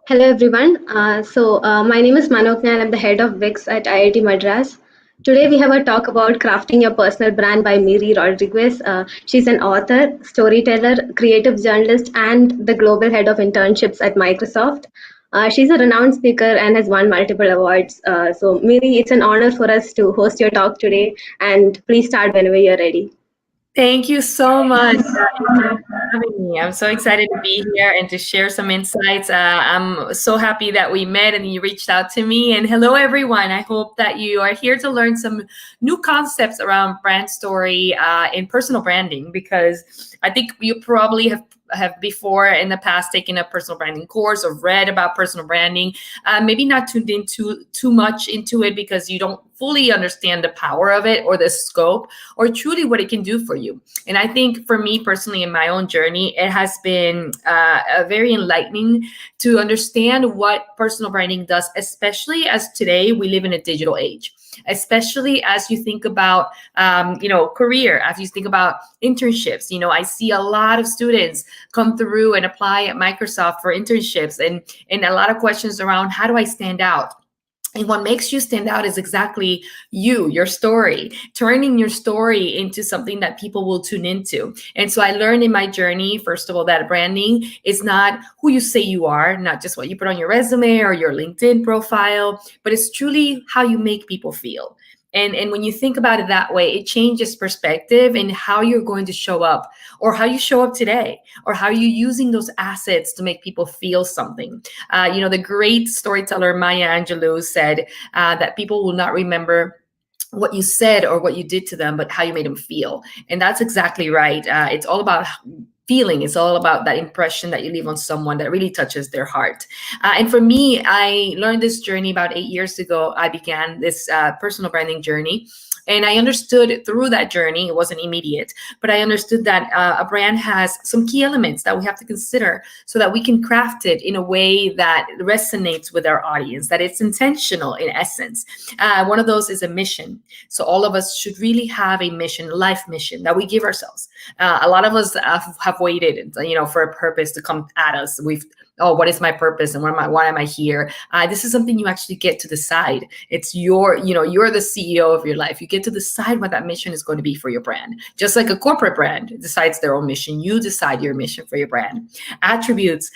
Hello everyone. My name is Manoknya and I'm the head of VIX at IIT Madras. Today we have a talk about crafting your personal brand by Miri Rodriguez. She's an author, storyteller, creative journalist, and the global head of internships at Microsoft. She's a renowned speaker and has won multiple awards. Miri, it's an honor for us to host your talk today. And please start whenever you're ready. Thank you so much for having me. I'm so excited to be here and to share some insights. I'm so happy that we met and you reached out to me. And hello, everyone. I hope that you are here to learn some new concepts around brand story and personal branding, because I think you probably have before in the past taken a personal branding course or read about personal branding, maybe not tuned into too much into it because you don't fully understand the power of it or the scope or truly what it can do for you. And I think for me personally in my own journey, it has been very enlightening to understand what personal branding does, especially as today we live in a digital age, especially as you think about career, as you think about internships. I see a lot of students come through and apply at Microsoft for internships, and a lot of questions around how do I stand out. And what makes you stand out is exactly your story, turning your story into something that people will tune into. And so I learned in my journey, first of all, that branding is not who you say you are, not just what you put on your resume or your LinkedIn profile, but it's truly how you make people feel. And when you think about it that way, it changes perspective in how you're going to show up, or how you show up today, or how you're using those assets to make people feel something. The great storyteller Maya Angelou said that people will not remember what you said or what you did to them, but how you made them feel. And that's exactly right. It's all about feeling. It's all about that impression that you leave on someone that really touches their heart. And for me, I learned this journey about 8 years ago. I began this personal branding journey. And I understood through that journey, it wasn't immediate, but I understood that a brand has some key elements that we have to consider so that we can craft it in a way that resonates with our audience, that it's intentional in essence. One of those is a mission. So all of us should really have a mission, life mission that we give ourselves. A lot of us have waited, for a purpose to come at us. What is my purpose and why am I here? This is something you actually get to decide. It's you're the CEO of your life. You get to decide what that mission is going to be for your brand. Just like a corporate brand decides their own mission, you decide your mission for your brand. Attributes,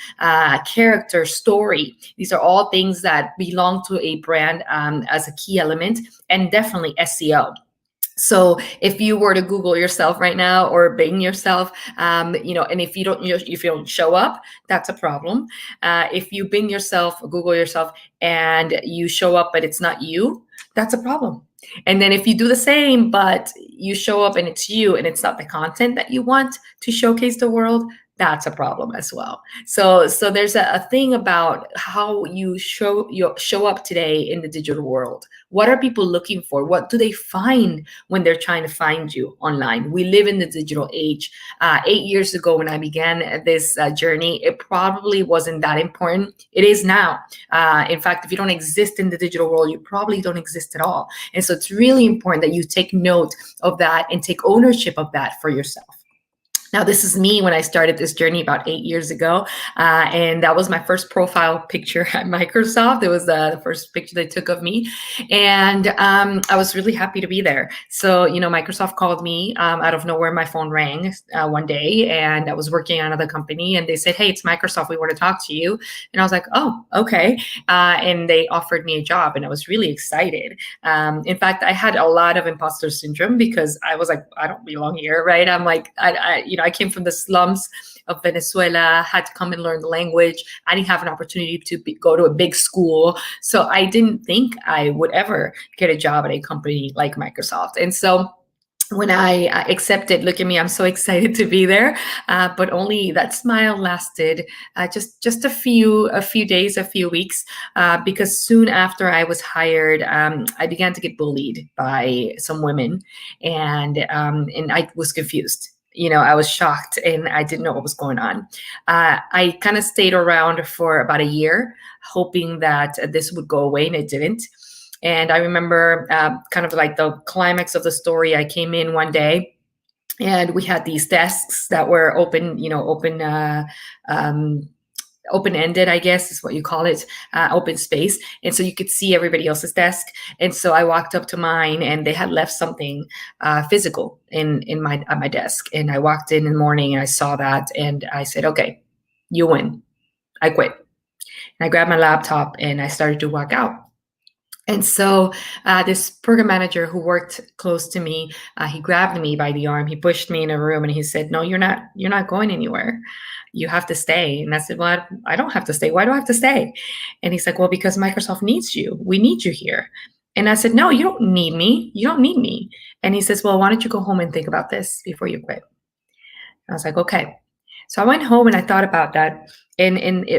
character, story. These are all things that belong to a brand as a key element, and definitely SEO. So if you were to Google yourself right now or Bing yourself, and if you don't show up, that's a problem. If you Bing yourself, Google yourself, and you show up but it's not you, that's a problem. And then if you do the same but you show up and it's you and it's not the content that you want to showcase the world, that's a problem as well. So there's a thing about how you show up today in the digital world. What are people looking for? What do they find when they're trying to find you online? We live in the digital age. 8 years ago, when I began this journey, it probably wasn't that important. It is now. In fact, if you don't exist in the digital world, you probably don't exist at all. And so it's really important that you take note of that and take ownership of that for yourself. Now, this is me when I started this journey about 8 years ago. And that was my first profile picture at Microsoft. It was the first picture they took of me. And I was really happy to be there. So, Microsoft called me out of nowhere. My phone rang one day, and I was working at another company. And they said, "Hey, it's Microsoft. We want to talk to you." And I was like, "Oh, okay." And they offered me a job, and I was really excited. In fact, I had a lot of imposter syndrome because I was like, I don't belong here, right? I'm like, I came from the slums of Venezuela, had to come and learn the language. I didn't have an opportunity to go to a big school. So I didn't think I would ever get a job at a company like Microsoft. And so when I accepted, look at me, I'm so excited to be there. But only that smile lasted just a few days, a few weeks, because soon after I was hired, I began to get bullied by some women, and I was confused. I was shocked and I didn't know what was going on. I kind of stayed around for about a year, hoping that this would go away, and it didn't. And I remember kind of like the climax of the story. I came in one day and we had these desks that were open open-ended, I guess is what you call it, open space. And so you could see everybody else's desk. And so I walked up to mine, and they had left something physical in my at my desk. And I walked in the morning, and I saw that, and I said, okay, you win. I quit. And I grabbed my laptop, and I started to walk out. And so this program manager who worked close to me, he grabbed me by the arm, he pushed me in a room, and he said, no, you're not going anywhere. You have to stay. And I said, well, I don't have to stay. Why do I have to stay? And he's like, well, because Microsoft needs you. We need you here. And I said, no, you don't need me. You don't need me. And he says, well, why don't you go home and think about this before you quit? I was like, okay. So I went home and I thought about that. And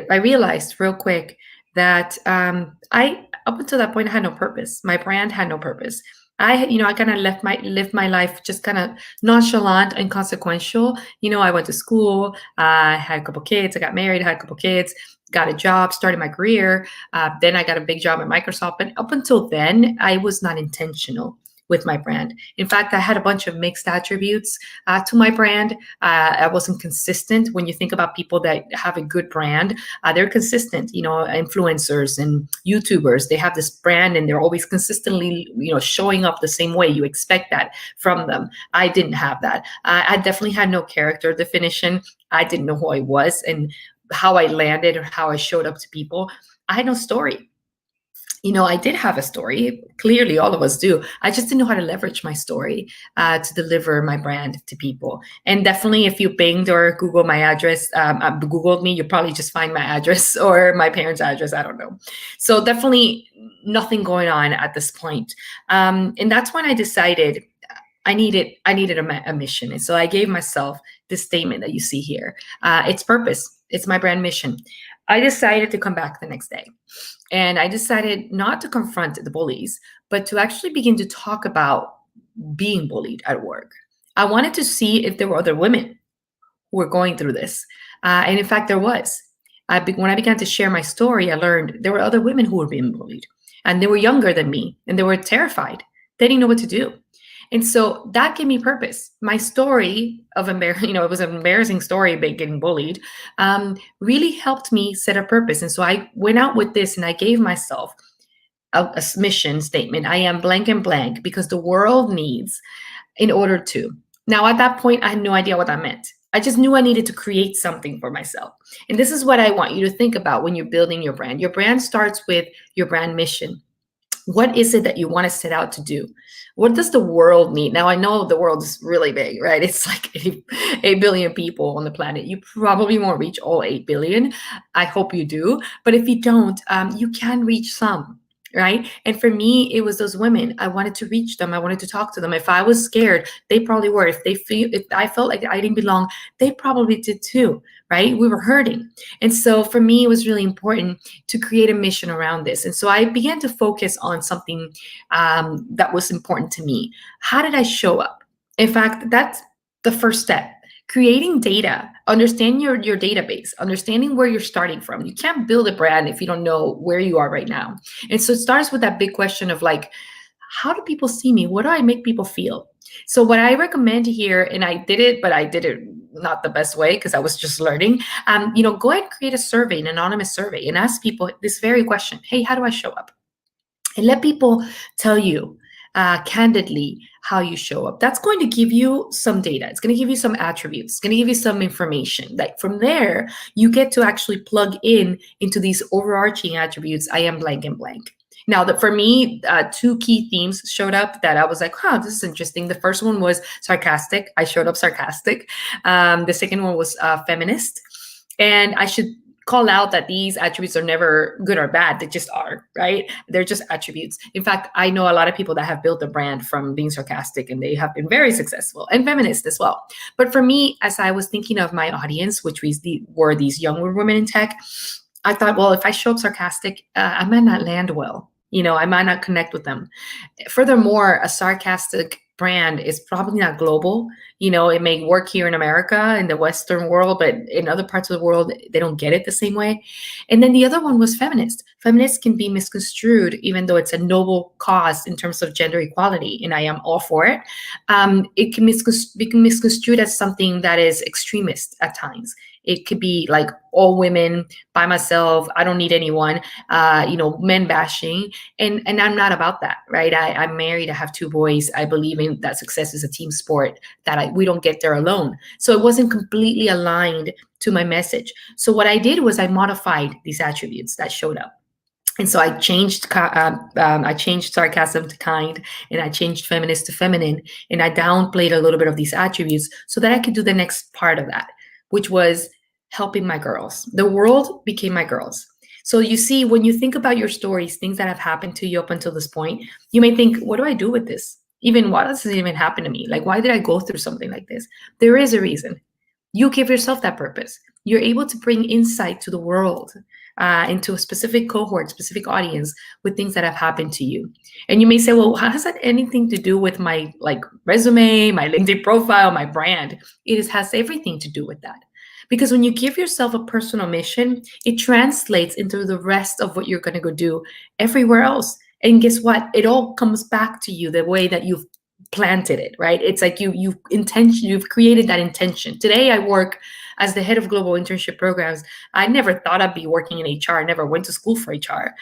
I realized real quick that I up until that point I had no purpose. My brand had no purpose. I kind of lived my life just kind of nonchalant and consequential. I went to school, I had a couple kids, I got married, had a couple kids, got a job, started my career. Then I got a big job at Microsoft. But up until then, I was not intentional with my brand. In fact, I had a bunch of mixed attributes to my brand. I wasn't consistent. When you think about people that have a good brand, they're consistent. Influencers and YouTubers, they have this brand and they're always consistently, showing up the same way. You expect that from them. I didn't have that. I definitely had no character definition. I didn't know who I was and how I landed or how I showed up to people. I had no story. I did have a story. Clearly, all of us do. I just didn't know how to leverage my story to deliver my brand to people. And definitely, if you pinged or Google my address, Googled me, you probably just find my address or my parents' address. I don't know. So definitely nothing going on at this point. And that's when I decided I needed a mission. And so I gave myself this statement that you see here. It's purpose. It's my brand mission. I decided to come back the next day. And I decided not to confront the bullies, but to actually begin to talk about being bullied at work. I wanted to see if there were other women who were going through this. And in fact, there was. When I began to share my story, I learned there were other women who were being bullied. And they were younger than me. And they were terrified. They didn't know what to do. And so that gave me purpose. My story of it was an embarrassing story about getting bullied, really helped me set a purpose. And so I went out with this and I gave myself a mission statement. I am blank and blank because the world needs in order to. Now, at that point, I had no idea what that meant. I just knew I needed to create something for myself. And this is what I want you to think about when you're building your brand. Your brand starts with your brand mission. What is it that you want to set out to do? What does the world need? Now, I know the world is really big, right? It's like 8 billion people on the planet. You probably won't reach all 8 billion. I hope you do. But if you don't, you can reach some, right? And for me, it was those women. I wanted to reach them. I wanted to talk to them. If I was scared, they probably were. If I felt like I didn't belong, they probably did too, right? We were hurting. And so for me, it was really important to create a mission around this. And so I began to focus on something that was important to me. How did I show up? In fact, that's the first step. Creating data, understanding your database, understanding where you're starting from. You can't build a brand if you don't know where you are right now. And so it starts with that big question of like, how do people see me? What do I make people feel? So what I recommend here, and I did it, but I did it not the best way because I was just learning. Go ahead and create a survey, an anonymous survey, and ask people this very question. Hey, how do I show up? And let people tell you candidly how you show up. That's going to give you some data. It's going to give you some attributes. It's going to give you some information. Like from there, you get to actually plug into these overarching attributes. I am blank and blank. Now, for me, 2 key themes showed up that I was like, this is interesting. The first one was sarcastic. I showed up sarcastic. The second one was feminist. And I should call out that these attributes are never good or bad. They just are, right? They're just attributes. In fact, I know a lot of people that have built a brand from being sarcastic and they have been very successful, and feminist as well. But for me, as I was thinking of my audience, which were these younger women in tech, I thought, well, if I show up sarcastic, I might not land well. I might not connect with them. Furthermore, a sarcastic brand is probably not global. It may work here in America, in the Western world, but in other parts of the world, they don't get it the same way. And then the other one was feminist. Feminist can be misconstrued, even though it's a noble cause in terms of gender equality, and I am all for it. It can be misconstrued as something that is extremist at times. It could be like all women, by myself, I don't need anyone, men bashing. And I'm not about that, right? I'm married, I have 2 boys. I believe in that success is a team sport, that we don't get there alone. So it wasn't completely aligned to my message. So what I did was I modified these attributes that showed up. And so I changed sarcasm to kind, and I changed feminist to feminine, and I downplayed a little bit of these attributes so that I could do the next part of that, which was helping my girls. The world became my girls. So you see, when you think about your stories, things that have happened to you up until this point, you may think, what do I do with this? Even why does this even happen to me? Like, why did I go through something like this? There is a reason. You give yourself that purpose. You're able to bring insight to the world, into a specific cohort, specific audience, with things that have happened to you. And you may say, well, how has that anything to do with my resume, my LinkedIn profile, my brand? Has everything to do with that. Because when you give yourself a personal mission, it translates into the rest of what you're going to go do everywhere else. And guess what? It all comes back to you the way that you've planted it, right? It's like you've created that intention. Today I work as the head of global internship programs. I never thought I'd be working in HR. I never went to school for HR,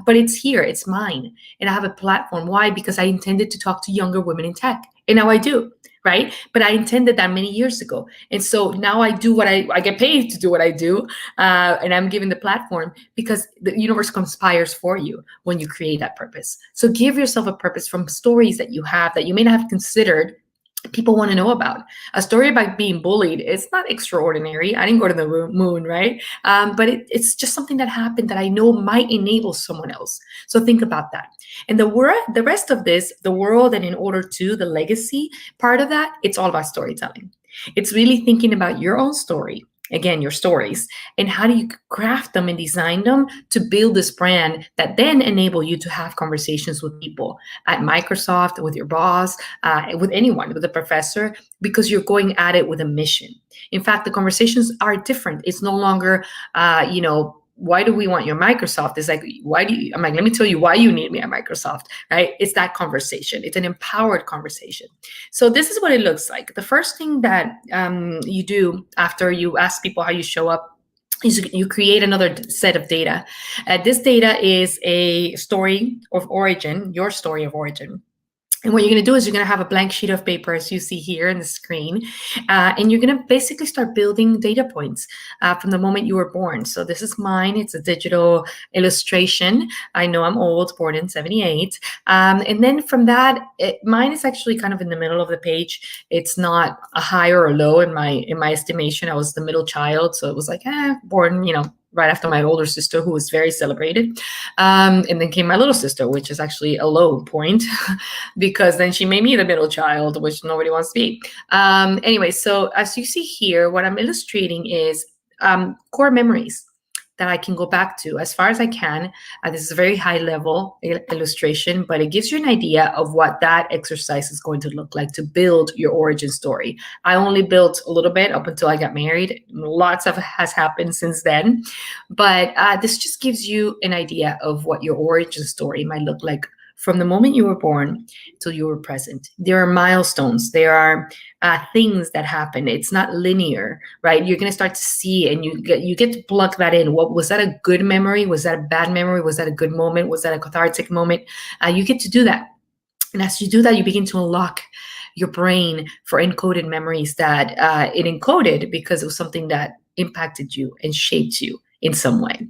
but it's here, it's mine. And I have a platform. Why? Because I intended to talk to younger women in tech, and now I do, right? But I intended that many years ago. And so now I do what I get paid to do what I do. And I'm given the platform because the universe conspires for you when you create that purpose. So give yourself a purpose from stories that you have that you may not have considered people want to know about. A story about being bullied, it's not extraordinary. I didn't go to the moon, right? But it's just something that happened that I know might enable someone else. So think about that. And the rest of this, the world and in order to, the legacy part of that, it's all about storytelling. It's really thinking about your own story. Again, your stories, and how do you craft them and design them to build this brand that then enable you to have conversations with people at Microsoft, with your boss, with anyone, with a professor, because you're going at it with a mission. In fact, the conversations are different. It's no longer, why do we want your Microsoft? It's like, I'm like, let me tell you why you need me at Microsoft, right? It's that conversation. It's an empowered conversation. So this is what it looks like. The first thing that you do after you ask people how you show up is you create another set of data. This data is a story of origin, your story of origin. And what you're going to do is you're going to have a blank sheet of paper, as you see here in the screen, and you're going to basically start building data points from the moment you were born. So this is mine. It's a digital illustration. I know I'm old, born in 78. And then from that, mine is actually kind of in the middle of the page. It's not a high or a low in my estimation. I was the middle child, so it was like, born, right after my older sister, who was very celebrated. And then came my little sister, which is actually a low point because then she made me the middle child, which nobody wants to be. Anyway, so as you see here, what I'm illustrating is core memories that I can go back to as far as I can. This is a very high level illustration, but it gives you an idea of what that exercise is going to look like to build your origin story. I only built a little bit up until I got married. Lots of has happened since then, but this just gives you an idea of what your origin story might look like from the moment you were born till you were present. There are milestones. There are things that happen. It's not linear, right? You're going to start to see, and you get to plug that in. What was that? A good memory? Was that a bad memory? Was that a good moment? Was that a cathartic moment? You get to do that, and as you do that, you begin to unlock your brain for encoded memories that it encoded because it was something that impacted you and shaped you in some way.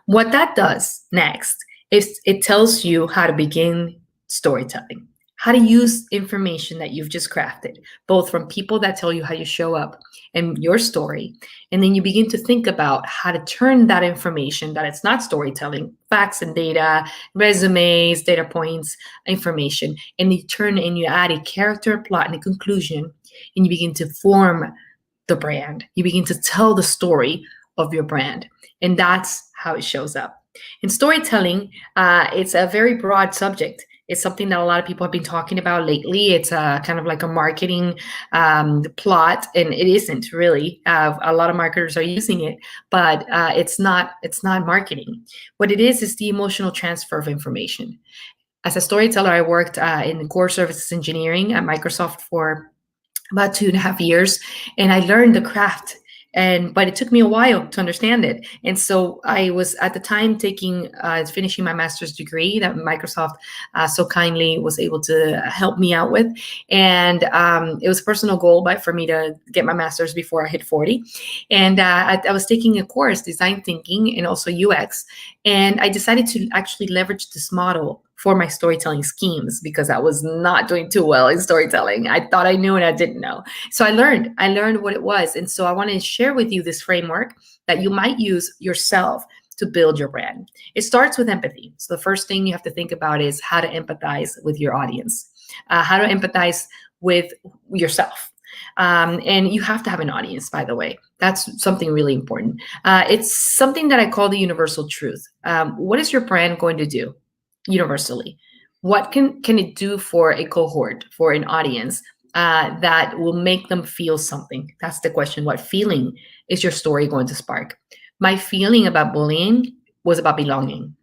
What that does next is it tells you how to begin storytelling, how to use information that you've just crafted, both from people that tell you how you show up and your story. And then you begin to think about how to turn that information that it's not storytelling, facts and data, resumes, data points, information, and you add a character, plot, and a conclusion, and you begin to form the brand. You begin to tell the story of your brand. And that's how it shows up. In storytelling, it's a very broad subject. It's something that a lot of people have been talking about lately. It's kind of like a marketing plot, and it isn't really. A lot of marketers are using it, but it's not marketing. What it is the emotional transfer of information. As a storyteller, I worked in core services engineering at Microsoft for about 2.5 years, and I learned the craft but it took me a while to understand it. And so I was at the time finishing my master's degree that Microsoft so kindly was able to help me out with. And it was a personal goal for me to get my master's before I hit 40. And I was taking a course, design thinking and also UX. And I decided to actually leverage this model for my storytelling schemes because I was not doing too well in storytelling. I thought I knew and I didn't know. So I learned what it was. And so I want to share with you this framework that you might use yourself to build your brand. It starts with empathy. So the first thing you have to think about is how to empathize with your audience, how to empathize with yourself. And you have to have an audience, by the way. That's something really important. It's something that I call the universal truth. What is your brand going to do universally? What can it do for a cohort, for an audience that will make them feel something? That's the question. What feeling is your story going to spark? My feeling about bullying was about belonging,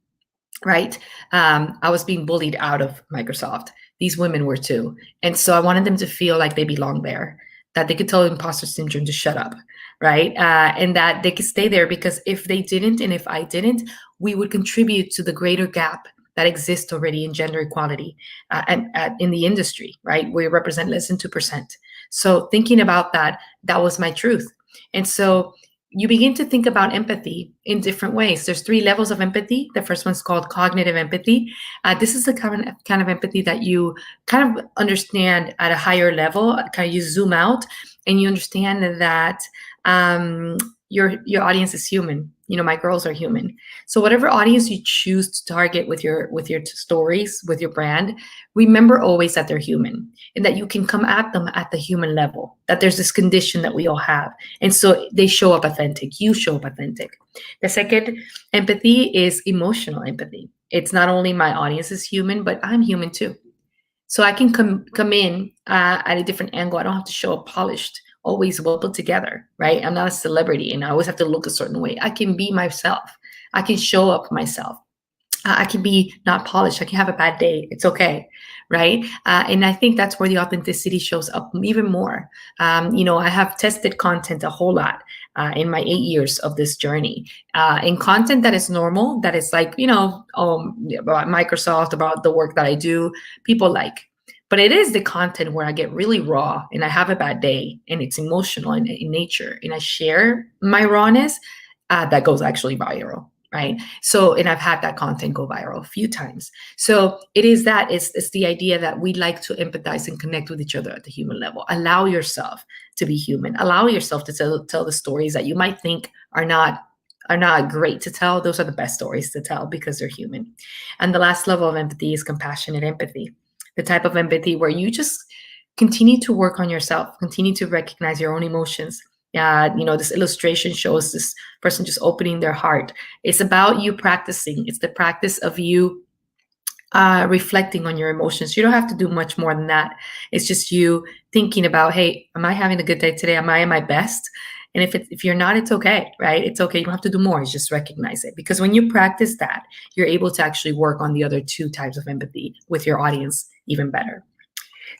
right? I was being bullied out of Microsoft. These women were too. And so I wanted them to feel like they belong there, that they could tell imposter syndrome to shut up, right? And that they could stay there because if they didn't, and if I didn't, we would contribute to the greater gap that exists already in gender equality and in the industry, right? We represent less than 2%. So thinking about that, that was my truth. And so you begin to think about empathy in different ways. There's 3 levels of empathy. The first one's called cognitive empathy. This is the kind of empathy that you kind of understand at a higher level. Kind of you zoom out and you understand that your audience is human. You know, my girls are human. So whatever audience you choose to target with your stories, with your brand, remember always that they're human and that you can come at them at the human level, that there's this condition that we all have. And so they show up authentic. You show up authentic. The second empathy is emotional empathy. It's not only my audience is human, but I'm human too. So I can come in at a different angle. I don't have to show up polished, always well put together, right? I'm not a celebrity and I always have to look a certain way. I can be myself. I can show up myself. I can be not polished. I can have a bad day. It's okay, right? And I think that's where the authenticity shows up even more. I have tested content a whole lot in my 8 years of this journey. In content that is normal, that is like, about Microsoft, about the work that I do, people like. But it is the content where I get really raw and I have a bad day and it's emotional in nature and I share my rawness that goes actually viral, right? So, and I've had that content go viral a few times. So it is that, it's the idea that we like to empathize and connect with each other at the human level. Allow yourself to be human. Allow yourself to tell the stories that you might think are not great to tell. Those are the best stories to tell because they're human. And the last level of empathy is compassionate empathy. The type of empathy where you just continue to work on yourself, continue to recognize your own emotions. This illustration shows this person just opening their heart. It's about you practicing. It's the practice of you reflecting on your emotions. You don't have to do much more than that. It's just you thinking about, hey, am I having a good day today? Am I at my best? And if you're not, it's okay, right? It's okay. You don't have to do more. It's just recognize it. Because when you practice that, you're able to actually work on the other 2 types of empathy with your audience even better.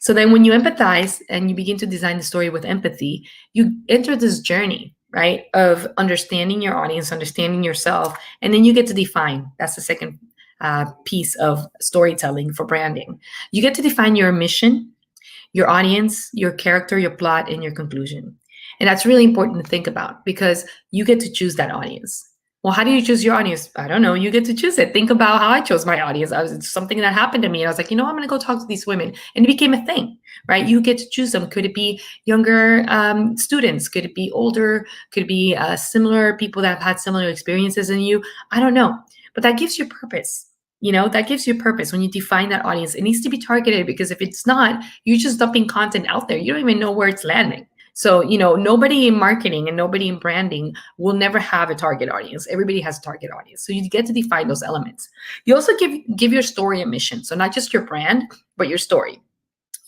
So then when you empathize and you begin to design the story with empathy, you enter this journey, right, of understanding your audience, understanding yourself, and then you get to define. That's the second piece of storytelling for branding. You get to define your mission, your audience, your character, your plot, and your conclusion. And that's really important to think about because you get to choose that audience. Well, how do you choose your audience? I don't know. You get to choose it. Think about how I chose my audience. It's something that happened to me. And I was like, I'm going to go talk to these women. And it became a thing, right? You get to choose them. Could it be younger students? Could it be older? Could it be similar people that have had similar experiences than you? I don't know. But that gives you purpose. That gives you purpose when you define that audience. It needs to be targeted because if it's not, you're just dumping content out there. You don't even know where it's landing. So, nobody in marketing and nobody in branding will never have a target audience. Everybody has a target audience. So you get to define those elements. You also give your story a mission. So not just your brand, but your story.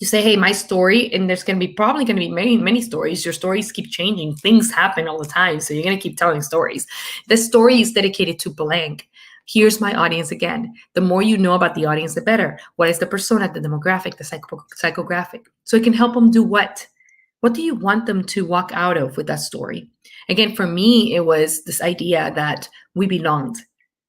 You say, hey, my story, and there's probably going to be many, many stories. Your stories keep changing. Things happen all the time. So you're going to keep telling stories. The story is dedicated to blank. Here's my audience again. The more you know about the audience, the better. What is the persona, the demographic, the psychographic? So it can help them do what? What do you want them to walk out of with that story? Again, for me, it was this idea that we belonged,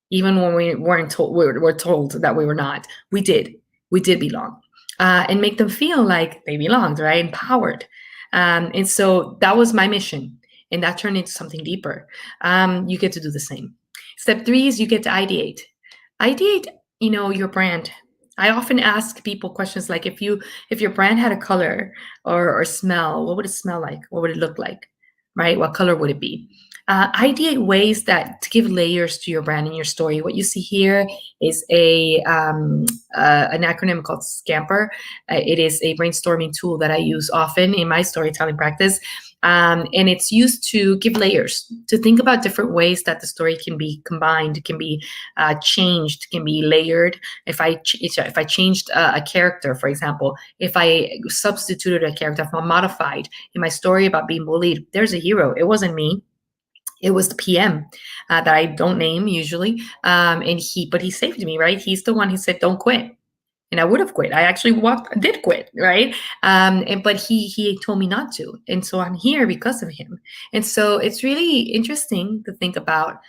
even when we weren't told. We were told that we were not. We did. We did belong, and make them feel like they belonged, right? Empowered. And so that was my mission, and that turned into something deeper. You get to do the same. Step 3 is you get to ideate. Ideate, your brand. I often ask people questions like, if your brand had a color or smell, what would it smell like? What would it look like? Right? What color would it be? Ideate ways that to give layers to your brand and your story. What you see here is an acronym called SCAMPER. It is a brainstorming tool that I use often in my storytelling practice. And it's used to give layers, to think about different ways that the story can be combined, can be changed, can be layered. If I changed a character, for example, if I substituted a character, if I modified in my story about being bullied, there's a hero. It wasn't me. It was the PM that I don't name usually, but he saved me, right? He's the one who said, "Don't quit." And I would have quit. I actually did quit, right? But he told me not to, and so I'm here because of him. And so it's really interesting to think about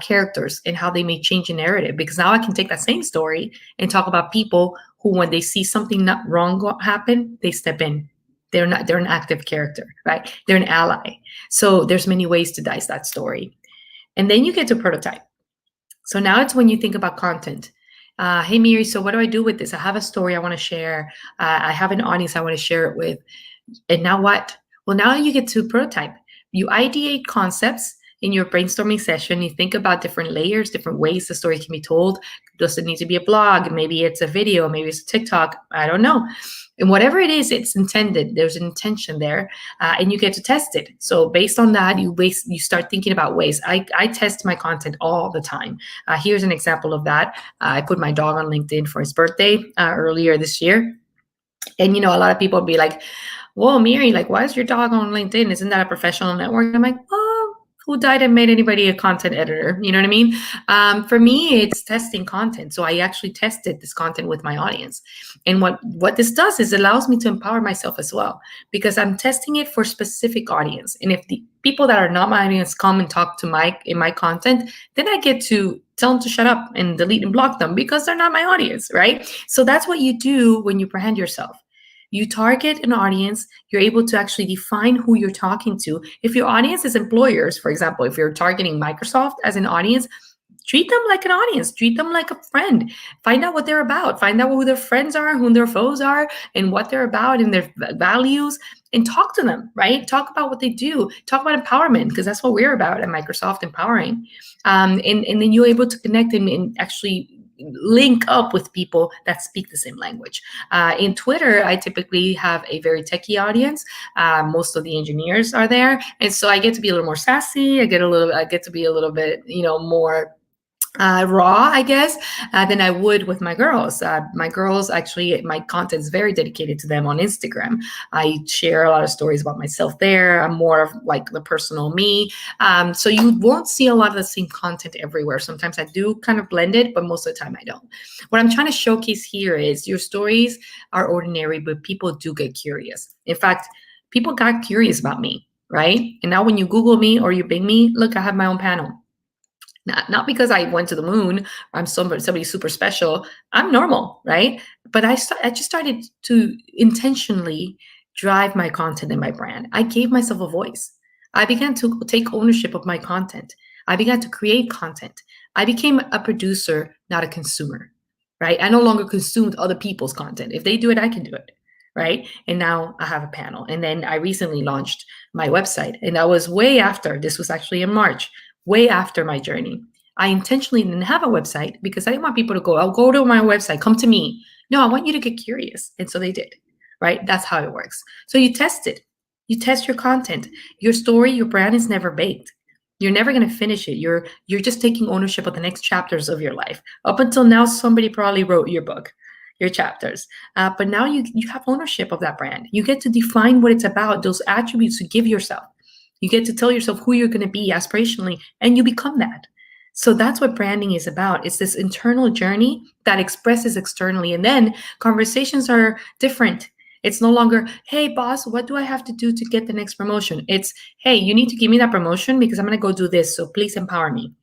characters and how they may change a narrative, because now I can take that same story and talk about people who, when they see something not wrong happen, they step in. They're an active character, right? They're an ally. So there's many ways to dice that story. And then you get to prototype. So now it's when you think about content. Hey, Miri, so what do I do with this? I have a story I want to share. I have an audience I want to share it with. And now what? Well, now you get to prototype. You ideate concepts in your brainstorming session. You think about different layers, different ways the story can be told. Does it need to be a blog? Maybe it's a video. Maybe it's a TikTok. I don't know. And whatever it is, it's intended. There's an intention there, and you get to test it. So based on that, you start thinking about ways. I test my content all the time. Here's an example of that. I put my dog on LinkedIn for his birthday earlier this year. And, a lot of people would be like, whoa, Miri, like, why is your dog on LinkedIn? Isn't that a professional network? I'm like, oh, who died and made anybody a content editor? You know what I mean? For me, it's testing content. So I actually tested this content with my audience. And what this does is allows me to empower myself as well, because I'm testing it for specific audience. And if the people that are not my audience come and talk to in my content, then I get to tell them to shut up and delete and block them because they're not my audience, right? So that's what you do when you brand yourself. You target an audience, you're able to actually define who you're talking to. If your audience is employers, for example, if you're targeting Microsoft as an audience, treat them like an audience, treat them like a friend. Find out what they're about, find out who their friends are, who their foes are, and what they're about and their values, and talk to them, right? Talk about what they do. Talk about empowerment, because that's what we're about at Microsoft, empowering. And then you're able to connect and actually link up with people that speak the same language. In Twitter, I typically have a very techie audience. Most of the engineers are there, and so I get to be a little more sassy. I get to be a little bit, more raw, I guess, than I would with my girls. My girls, actually, my content is very dedicated to them on Instagram. I share a lot of stories about myself there. I'm more of like the personal me. So you won't see a lot of the same content everywhere. Sometimes I do kind of blend it, but most of the time I don't. What I'm trying to showcase here is your stories are ordinary, but people do get curious. In fact, people got curious about me, right? And now when you Google me or you Bing me, look, I have my own panel. Not because I went to the moon, or I'm somebody super special. I'm normal, right? But I just started to intentionally drive my content and my brand. I gave myself a voice. I began to take ownership of my content. I began to create content. I became a producer, not a consumer, right? I no longer consumed other people's content. If they do it, I can do it, right? And now I have a panel. And then I recently launched my website, and that was way after. This was actually in March. Way after my journey. I intentionally didn't have a website because I didn't want people to go, I'll go to my website, come to me. No, I want you to get curious. And so they did, right? That's how it works. So you test it. You test your content. Your story, your brand is never baked. You're never going to finish it. You're just taking ownership of the next chapters of your life. Up until now, somebody probably wrote your book, your chapters. But now you have ownership of that brand. You get to define what it's about, those attributes you give yourself. You get to tell yourself who you're going to be aspirationally, and you become that. So that's what branding is about. It's this internal journey that expresses externally. And then conversations are different. It's no longer, hey, boss, what do I have to do to get the next promotion? It's, hey, you need to give me that promotion because I'm going to go do this. So please empower me.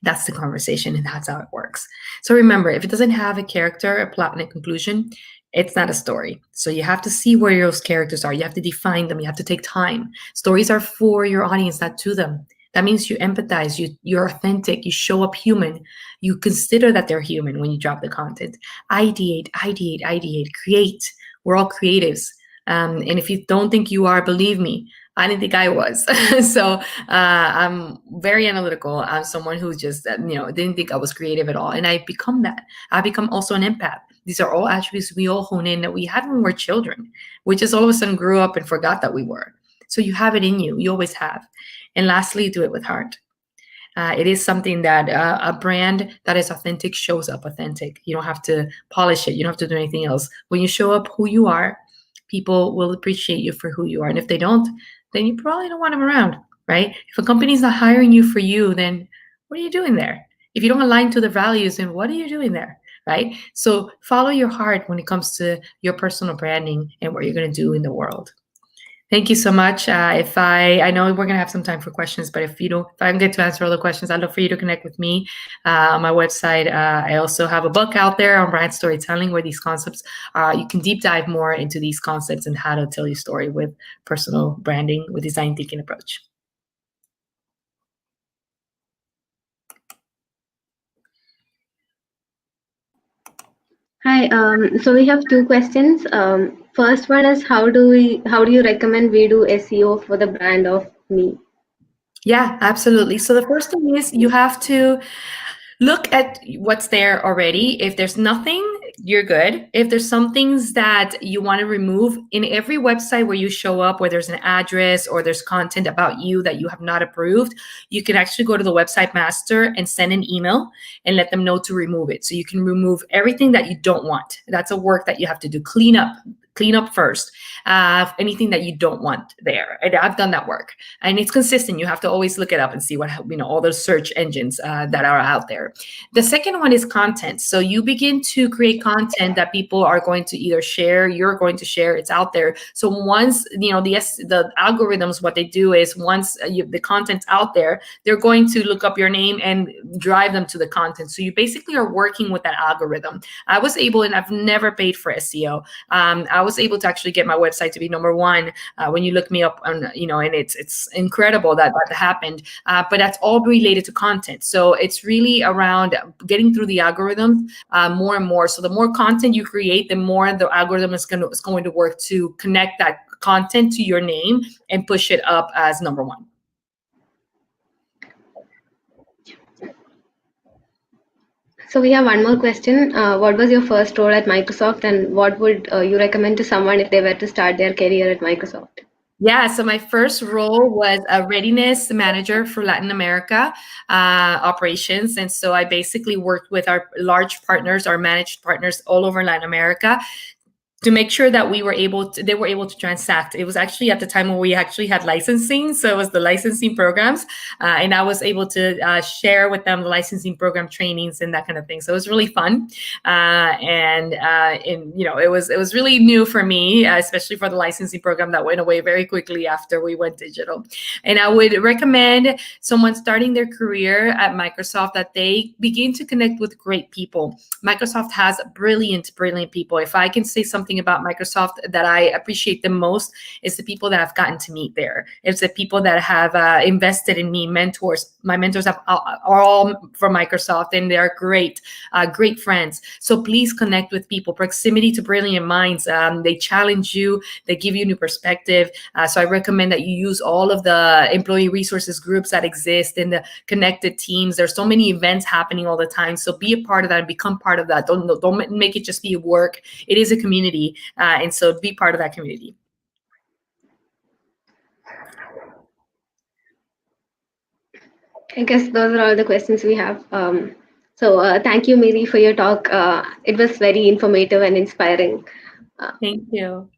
That's the conversation, and that's how it works. So remember, if it doesn't have a character, a plot, and a conclusion, it's not a story. So you have to see where those characters are. You have to define them. You have to take time. Stories are for your audience, not to them. That means you empathize, you're authentic, you show up human, you consider that they're human when you drop the content. Ideate, ideate, ideate, create. We're all creatives. And if you don't think you are, believe me, I didn't think I was. So I'm very analytical. I'm someone who just, didn't think I was creative at all. And I've become that. I've become also an empath. These are all attributes we all hone in that we had when we were children. We just all of a sudden grew up and forgot that we were. So you have it in you. You always have. And lastly, do it with heart. It is something that a brand that is authentic shows up authentic. You don't have to polish it. You don't have to do anything else. When you show up who you are, people will appreciate you for who you are. And if they don't, then you probably don't want them around, right? If a company's not hiring you for you, then what are you doing there? If you don't align to the values, then what are you doing there, right? So follow your heart when it comes to your personal branding and what you're going to do in the world. Thank you so much. If I know we're gonna have some time for questions, but if I don't get to answer all the questions, I'd love for you to connect with me on my website. I also have a book out there on brand storytelling where these concepts, you can deep dive more into these concepts and how to tell your story with personal branding with design thinking approach. Hi, so we have two questions. First one is how do you recommend we do SEO for the brand of me? Yeah, absolutely. So the first thing is you have to look at what's there already. If there's nothing, you're good. If there's some things that you want to remove, in every website where you show up, where there's an address or there's content about you that you have not approved, you can actually go to the website master and send an email and let them know to remove it. So you can remove everything that you don't want. That's a work that you have to do. Clean up first. Anything that you don't want there. And I've done that work, and it's consistent. You have to always look it up and see what, all those search engines that are out there. The second one is content. So you begin to create content that people are going to either share, you're going to share, it's out there. So once, the algorithms, what they do is once the content's out there, they're going to look up your name and drive them to the content. So you basically are working with that algorithm. I was able, and I've never paid for SEO. I was able to actually get my website to be number one when you look me up on, and it's incredible that happened. But that's all related to content. So it's really around getting through the algorithm more and more. So the more content you create, the more the algorithm is going to work to connect that content to your name and push it up as number one. So we have one more question. What was your first role at Microsoft, and what would you recommend to someone if they were to start their career at Microsoft? Yeah, so my first role was a readiness manager for Latin America operations. And so I basically worked with our large partners, our managed partners all over Latin America, to make sure that they were able to transact. It was actually at the time when we actually had licensing. So it was the licensing programs. And I was able to share with them the licensing program trainings and that kind of thing. So it was really fun. It was really new for me, especially for the licensing program that went away very quickly after we went digital. And I would recommend someone starting their career at Microsoft that they begin to connect with great people. Microsoft has brilliant people. If I can say something about Microsoft that I appreciate the most, is the people that I've gotten to meet there. It's the people that have invested in me. My mentors are all from Microsoft, and they're great friends. So please connect with people. Proximity to brilliant minds. They challenge you. They give you new perspective. So I recommend that you use all of the employee resources groups that exist in the connected teams. There's so many events happening all the time. So be a part of that and become part of that. Don't make it just be work. It is a community. And so be part of that community. I guess those are all the questions we have. So thank you, Miri, for your talk. It was very informative and inspiring. Thank you.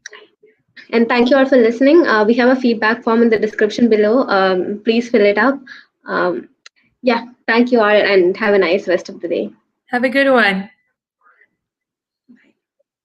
And thank you all for listening. We have a feedback form in the description below. Please fill it up. Yeah, thank you all, and have a nice rest of the day. Have a good one.